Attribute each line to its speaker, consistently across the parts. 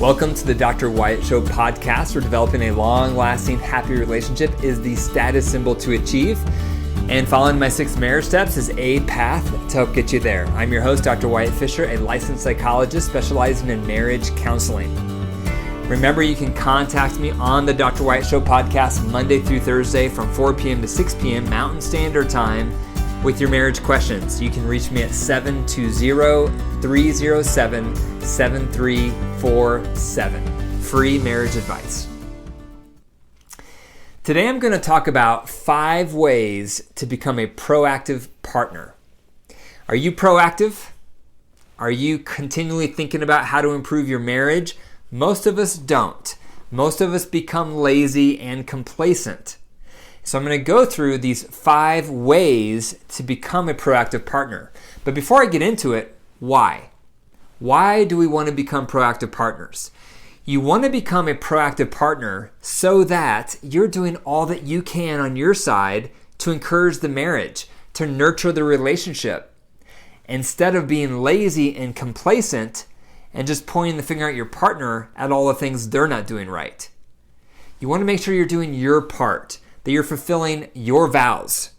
Speaker 1: Welcome to the Dr. Wyatt Show podcast, where developing a long-lasting, happy relationship is the status symbol to achieve. And following my 6 marriage steps is a path to help get you there. I'm your host, Dr. Wyatt Fisher, a licensed psychologist specializing in marriage counseling. Remember, you can contact me on the Dr. Wyatt Show podcast Monday through Thursday from 4 p.m. to 6 p.m. Mountain Standard Time with your marriage questions. You can reach me at 720-307-7347. Free marriage advice. Today I'm going to talk about 5 ways to become a proactive partner. Are you proactive? Are you continually thinking about how to improve your marriage? Most of us don't. Most of us become lazy and complacent. So I'm going to go through these 5 ways to become a proactive partner. But before I get into it, why? Why do we want to become proactive partners? You want to become a proactive partner so that you're doing all that you can on your side to encourage the marriage, to nurture the relationship, instead of being lazy and complacent and just pointing the finger at your partner at all the things they're not doing right. You want to make sure you're doing your part, that you're fulfilling your vows,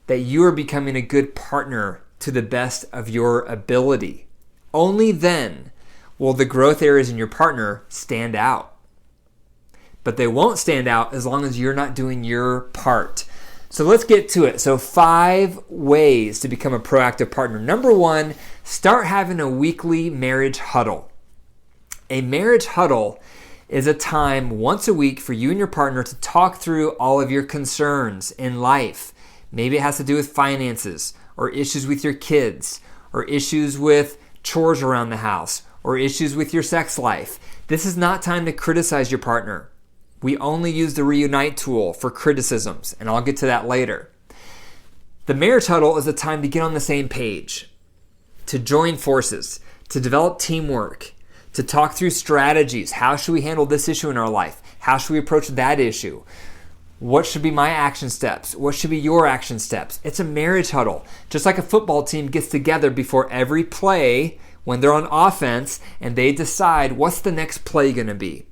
Speaker 1: that you are becoming a good partner to the best of your ability. Only then will the growth areas in your partner stand out. But they won't stand out as long as you're not doing your part. So let's get to it. So 5 ways to become a proactive partner. Number 1, start having a weekly marriage huddle. A marriage huddle is a time once a week for you and your partner to talk through all of your concerns in life. Maybe it has to do with finances, or issues with your kids, or issues with chores around the house, or issues with your sex life. This is not time to criticize your partner. We only use the reunite tool for criticisms, and I'll get to that later. The marriage huddle is a time to get on the same page, to join forces, to develop teamwork, to talk through strategies. How should we handle this issue in our life? How should we approach that issue? What should be my action steps? What should be your action steps? It's a marriage huddle. Just like a football team gets together before every play when they're on offense and they decide what's the next play going to be.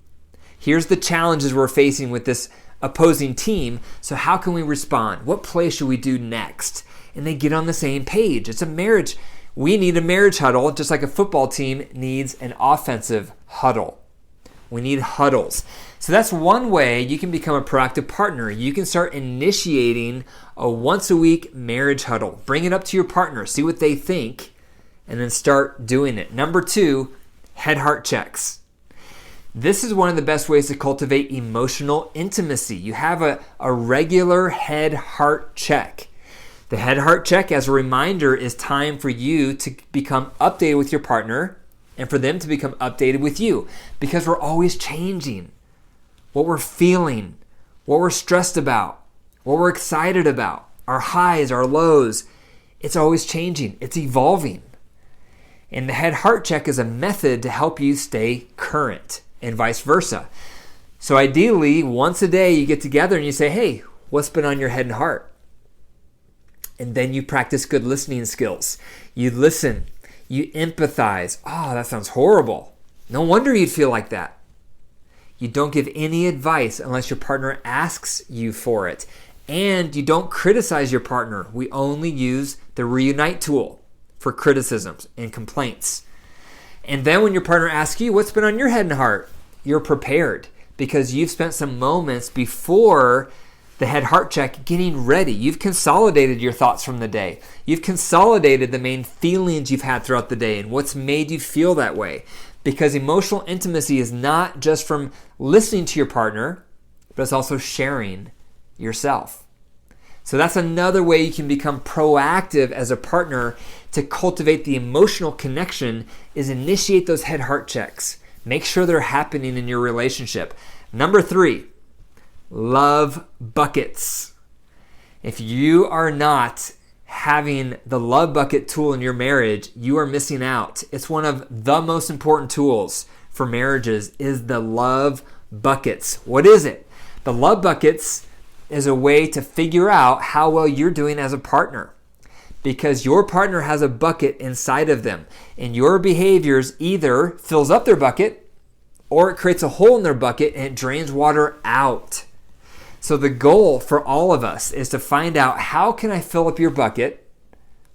Speaker 1: Here's the challenges we're facing with this opposing team. So how can we respond? What play should we do next? And they get on the same page. It's a marriage. We need a marriage huddle just like a football team needs an offensive huddle. We need huddles. So that's one way you can become a proactive partner. You can start initiating a once a week marriage huddle. Bring it up to your partner, see what they think, and then start doing it. Number 2, head-heart checks. This is one of the best ways to cultivate emotional intimacy. You have a regular head-heart check. The head-heart check, as a reminder, is time for you to become updated with your partner and for them to become updated with you, because we're always changing. What we're feeling, what we're stressed about, what we're excited about, our highs, our lows, it's always changing. It's evolving. And the head-heart check is a method to help you stay current and vice versa. So ideally, once a day you get together and you say, hey, what's been on your head and heart? And then you practice good listening skills. You listen. You empathize. Oh, that sounds horrible. No wonder you'd feel like that. You don't give any advice unless your partner asks you for it. And you don't criticize your partner. We only use the reunite tool for criticisms and complaints. And then when your partner asks you what's been on your head and heart, you're prepared because you've spent some moments before the head-heart check getting ready. You've consolidated your thoughts from the day. You've consolidated the main feelings you've had throughout the day and what's made you feel that way. Because emotional intimacy is not just from listening to your partner, but it's also sharing yourself. So that's another way you can become proactive as a partner to cultivate the emotional connection, is initiate those head-heart checks. Make sure they're happening in your relationship. Number 3, love buckets. If you are not having the love bucket tool in your marriage, you are missing out. It's one of the most important tools for marriages is the love buckets. What is it? The love buckets is a way to figure out how well you're doing as a partner. because your partner has a bucket inside of them, and your behaviors either fills up their bucket or it creates a hole in their bucket and it drains water out. So the goal for all of us is to find out, how can I fill up your bucket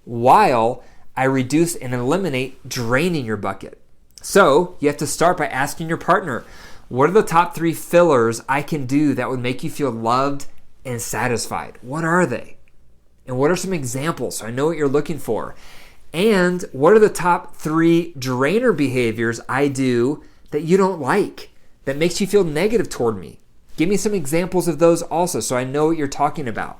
Speaker 1: while I reduce and eliminate draining your bucket? So you have to start by asking your partner, what are the top 3 fillers I can do that would make you feel loved and satisfied? What are they? And what are some examples so I know what you're looking for? And what are the top 3 drainer behaviors I do that you don't like, that makes you feel negative toward me? Give me some examples of those also so I know what you're talking about.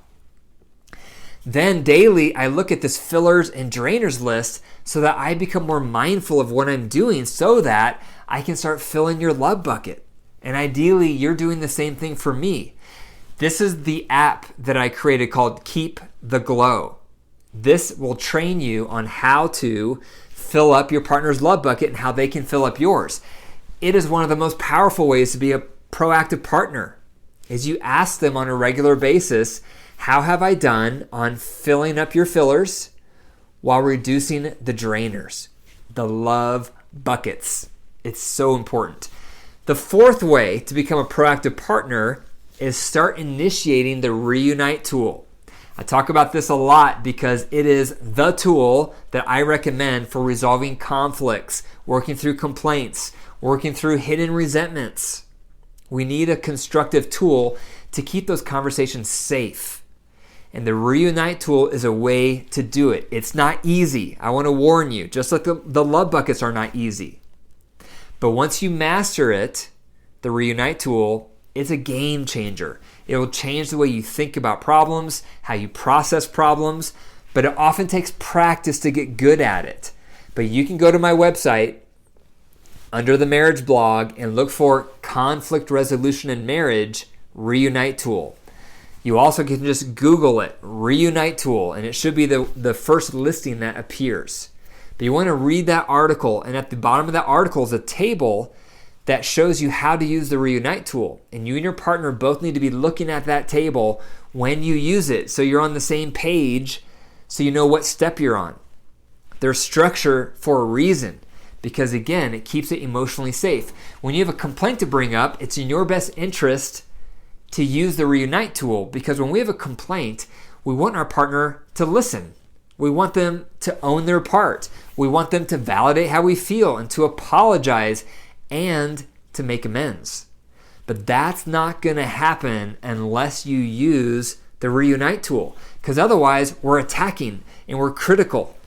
Speaker 1: Then daily, I look at this fillers and drainers list so that I become more mindful of what I'm doing so that I can start filling your love bucket. And ideally, you're doing the same thing for me. This is the app that I created called Keep the Glow. This will train you on how to fill up your partner's love bucket and how they can fill up yours. It is one of the most powerful ways to be a proactive partner, is you ask them on a regular basis, how have I done on filling up your fillers while reducing the drainers, the love buckets? It's so important. The 4th way to become a proactive partner is start initiating the Reunite tool. I talk about this a lot because it is the tool that I recommend for resolving conflicts, working through complaints, working through hidden resentments. We need a constructive tool to keep those conversations safe. And the Reunite tool is a way to do it. It's not easy. I want to warn you, just like the love buckets are not easy. But once you master it, the Reunite tool, it's a game changer. It will change the way you think about problems, how you process problems, but it often takes practice to get good at it. But you can go to my website under the marriage blog and look for Conflict Resolution in Marriage Reunite Tool. You also can just Google it, Reunite Tool, and it should be the first listing that appears. But you want to read that article, and at the bottom of that article is a table that shows you how to use the Reunite tool. And you and your partner both need to be looking at that table when you use it so you're on the same page, so you know what step you're on. There's structure for a reason, because again, it keeps it emotionally safe. When you have a complaint to bring up, it's in your best interest to use the Reunite tool, because when we have a complaint, we want our partner to listen. We want them to own their part. We want them to validate how we feel and to apologize and to make amends. But that's not going to happen unless you use the Reunite tool, because otherwise we're attacking and we're critical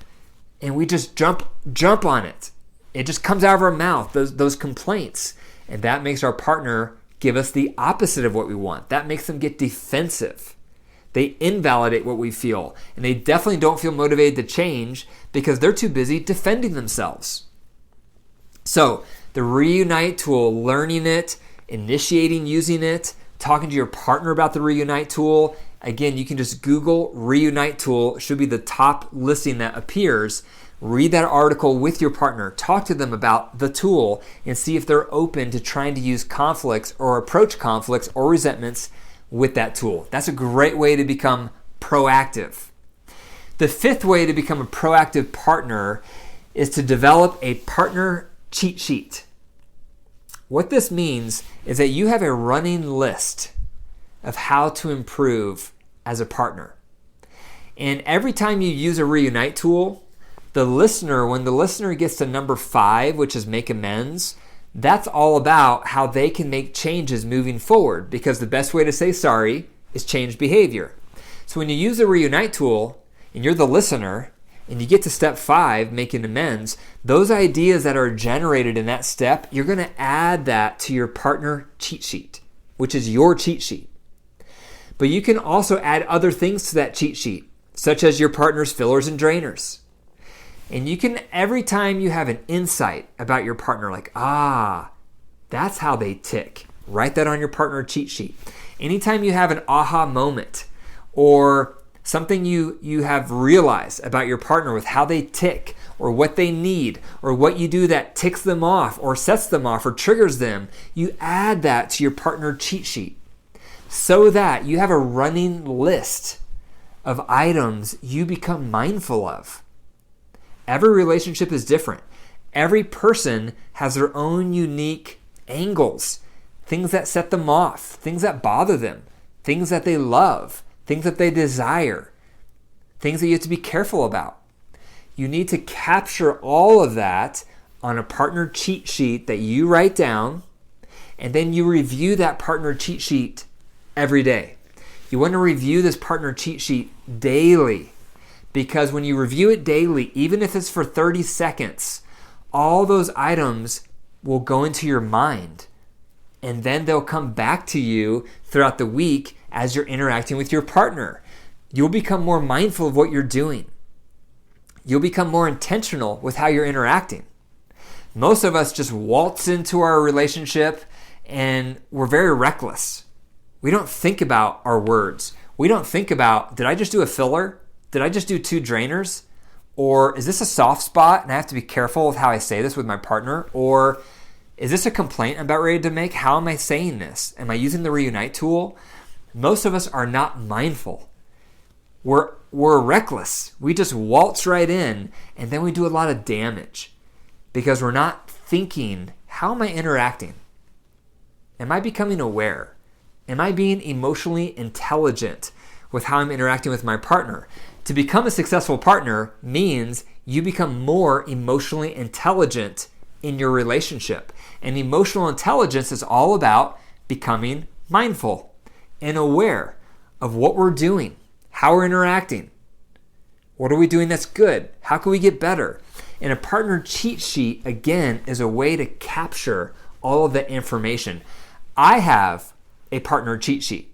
Speaker 1: and we just jump on it. It just comes out of our mouth, those complaints, and that makes our partner give us the opposite of what we want. That makes them get defensive. They invalidate what we feel, and they definitely don't feel motivated to change because they're too busy defending themselves. So the Reunite tool, learning it, initiating using it, talking to your partner about the Reunite tool. Again, you can just Google Reunite tool. It should be the top listing that appears. Read that article with your partner. Talk to them about the tool and see if they're open to trying to use conflicts or approach conflicts or resentments with that tool. That's a great way to become proactive. The 5th way to become a proactive partner is to develop a partner cheat sheet. What this means is that you have a running list of how to improve as a partner. And every time you use a Reunite tool, when the listener gets to number 5, which is make amends, that's all about how they can make changes moving forward, because the best way to say sorry is change behavior. So when you use the Reunite tool and you're the listener and you get to step 5, making amends, those ideas that are generated in that step, you're going to add that to your partner cheat sheet, which is your cheat sheet. But you can also add other things to that cheat sheet, such as your partner's fillers and drainers. And you can, every time you have an insight about your partner, like, that's how they tick, write that on your partner cheat sheet. Anytime you have an aha moment or something you have realized about your partner with how they tick or what they need or what you do that ticks them off or sets them off or triggers them, you add that to your partner cheat sheet so that you have a running list of items you become mindful of. Every relationship is different. Every person has their own unique angles, things that set them off, things that bother them, things that they love, things that they desire, things that you have to be careful about. You need to capture all of that on a partner cheat sheet that you write down, and then you review that partner cheat sheet every day. You want to review this partner cheat sheet daily, because when you review it daily, even if it's for 30 seconds, all those items will go into your mind, and then they'll come back to you throughout the week as you're interacting with your partner. You'll become more mindful of what you're doing. You'll become more intentional with how you're interacting. Most of us just waltz into our relationship and we're very reckless. We don't think about our words. We don't think about, did I just do a filler? Did I just do 2 drainers? Or is this a soft spot and I have to be careful with how I say this with my partner? Or is this a complaint I'm about ready to make? How am I saying this? Am I using the reunite tool? Most of us are not mindful. We're reckless. We just waltz right in, and then we do a lot of damage because we're not thinking, how am I interacting? Am I becoming aware? Am I being emotionally intelligent with how I'm interacting with my partner? To become a successful partner means you become more emotionally intelligent in your relationship. And emotional intelligence is all about becoming mindful and aware of what we're doing, how we're interacting. What are we doing that's good? How can we get better? And a partner cheat sheet, again, is a way to capture all of that information. I have a partner cheat sheet.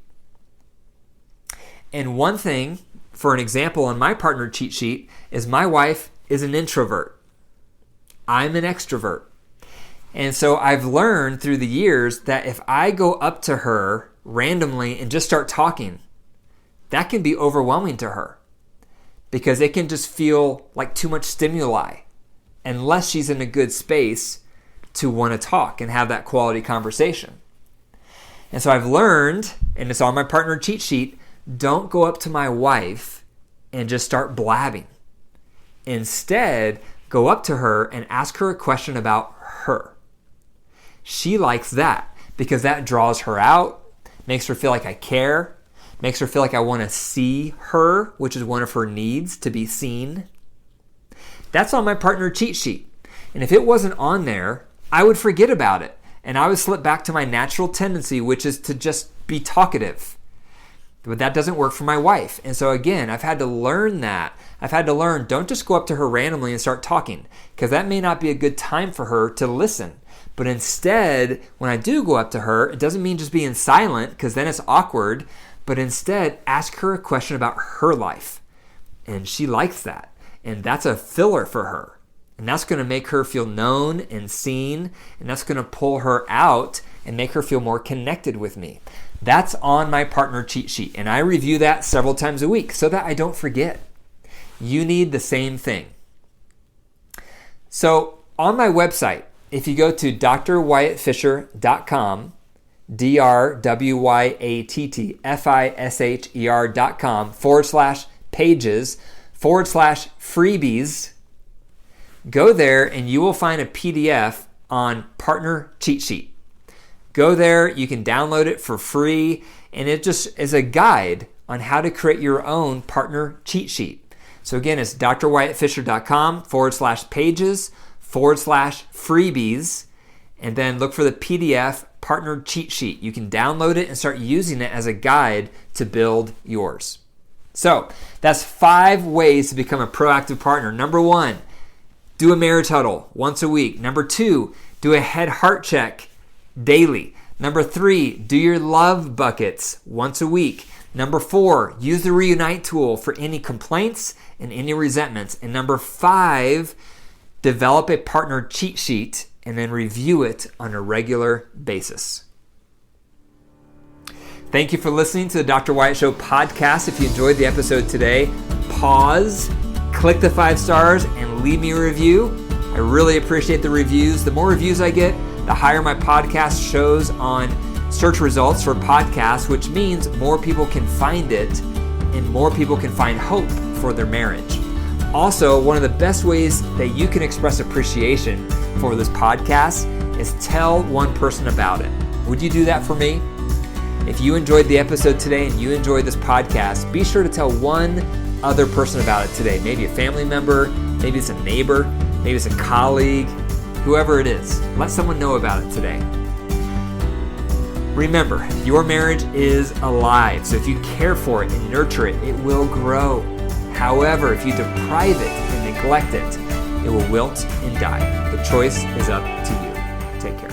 Speaker 1: And one thing, for an example, on my partner cheat sheet is my wife is an introvert. I'm an extrovert. And so I've learned through the years that if I go up to her randomly and just start talking, that can be overwhelming to her because it can just feel like too much stimuli unless she's in a good space to want to talk and have that quality conversation. And so I've learned, and it's on my partner cheat sheet, don't go up to my wife and just start blabbing. Instead, go up to her and ask her a question about her. She likes that because that draws her out, makes her feel like I care, makes her feel like I want to see her, which is one of her needs, to be seen. That's on my partner cheat sheet. And if it wasn't on there, I would forget about it. And I would slip back to my natural tendency, which is to just be talkative. But that doesn't work for my wife. And so again, I've had to learn that. I've had to learn, don't just go up to her randomly and start talking, because that may not be a good time for her to listen. But instead, when I do go up to her, it doesn't mean just being silent, because then it's awkward, but instead ask her a question about her life. And she likes that. And that's a filler for her. And that's going to make her feel known and seen, and that's going to pull her out and make her feel more connected with me. That's on my partner cheat sheet, and I review that several times a week so that I don't forget. You need the same thing. So on my website, if you go to drwyattfisher.com, drwyattfisher.com/pages/freebies, go there and you will find a PDF on partner cheat sheet. Go there, you can download it for free, and it just is a guide on how to create your own partner cheat sheet. So again, it's drwyattfisher.com/pages/freebies, and then look for the PDF partner cheat sheet. You can download it and start using it as a guide to build yours. So that's 5 ways to become a proactive partner. Number 1, do a marriage huddle once a week. Number 2, do a head heart check daily. Number 3, do your love buckets once a week. Number 4, use the reunite tool for any complaints and any resentments. And number 5, develop a partner cheat sheet and then review it on a regular basis. Thank you for listening to the Dr. Wyatt Show podcast. If you enjoyed the episode today, pause, click the 5 stars, and leave me a review. I really appreciate the reviews. The more reviews I get, the higher my podcast shows on search results for podcasts, which means more people can find it and more people can find hope for their marriage. Also, one of the best ways that you can express appreciation for this podcast is tell one person about it. Would you do that for me? If you enjoyed the episode today and you enjoyed this podcast, be sure to tell one other person about it today. Maybe a family member, maybe it's a neighbor, maybe it's a colleague, whoever it is. Let someone know about it today. Remember, your marriage is alive, so if you care for it and nurture it, it will grow. However, if you deprive it and neglect it, it will wilt and die. The choice is up to you. Take care.